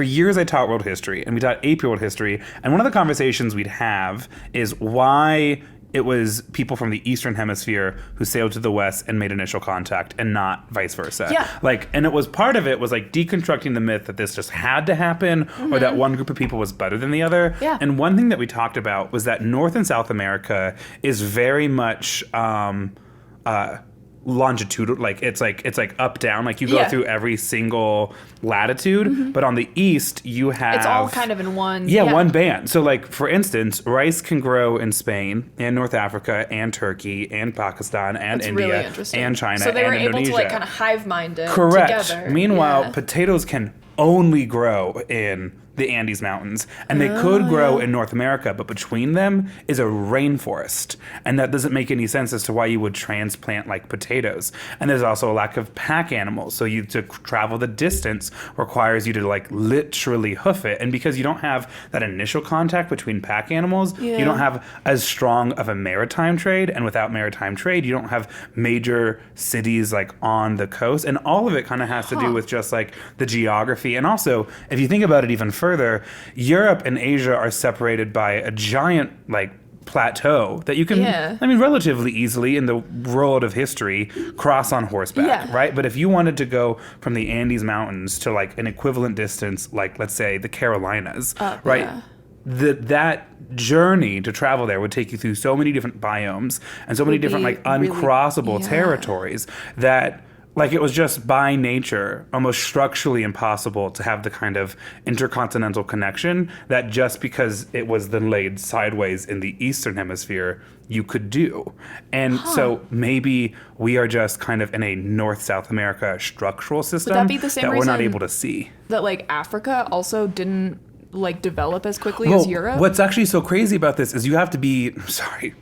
For years, I taught world history, and we taught AP world history. And one of the conversations we'd have is why it was people from the Eastern Hemisphere who sailed to the West and made initial contact and not vice versa. Yeah. And it was part of it was like deconstructing the myth that this just had to happen or that one group of people was better than the other. Yeah. And one thing that we talked about was that North and South America is very much longitude, it's like up down, like you go through every single latitude, but on the east you have it's all kind of in one one band. So like for instance, rice can grow in Spain and North Africa and Turkey and Pakistan and That's India really interesting. and China so they were and able Indonesia. to like kind of hive mind it Correct. together. Meanwhile, potatoes can only grow in the Andes Mountains, and they could grow in North America, but between them is a rainforest, and that doesn't make any sense as to why you would transplant like potatoes. And there's also a lack of pack animals, so you to travel the distance requires you to like literally hoof it, and because you don't have that initial contact between pack animals, you don't have as strong of a maritime trade, and without maritime trade, you don't have major cities like on the coast, and all of it kind of has to do with just like the geography. And also, if you think about it even further, Europe and Asia are separated by a giant like plateau that you can, I mean, relatively easily in the world of history cross on horseback, right? But if you wanted to go from the Andes Mountains to like an equivalent distance, like let's say the Carolinas, right? That journey to travel there would take you through so many different biomes and so many different like uncrossable territories that like it was just by nature almost structurally impossible to have the kind of intercontinental connection that just because it was then laid sideways in the Eastern Hemisphere you could do. And so maybe we are just kind of in a North-South America structural system would that be the same that we're not reason able to see. that like Africa also didn't like develop as quickly as Europe? What's actually so crazy about this is you have to be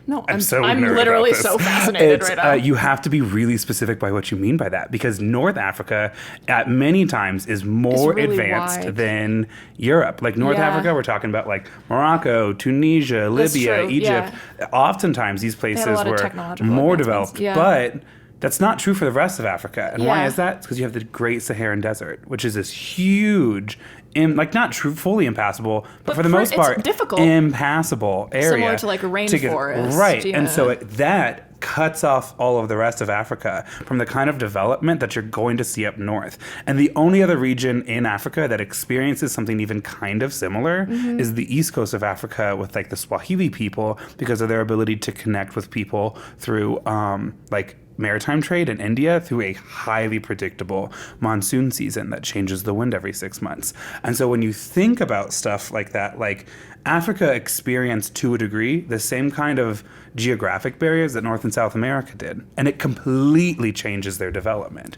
I'm literally so fascinated right now. You have to be really specific by what you mean by that, because North Africa at many times is more really advanced wide. than Europe. Like North Africa, we're talking about like Morocco, Tunisia, Libya, true, Egypt. Oftentimes these places were more developed, but that's not true for the rest of Africa. And why is that? It's because you have the Great Saharan Desert, which is this huge, like not true, fully impassable, but for the most part, difficult, impassable area. Similar to like a rainforest. Right. And so that cuts off all of the rest of Africa from the kind of development that you're going to see up north. And the only other region in Africa that experiences something even kind of similar is the east coast of Africa with like the Swahili people, because of their ability to connect with people through like maritime trade in India through a highly predictable monsoon season that changes the wind every 6 months. And so when you think about stuff like that, like Africa experienced to a degree the same kind of geographic barriers that North and South America did. And it completely changes their development.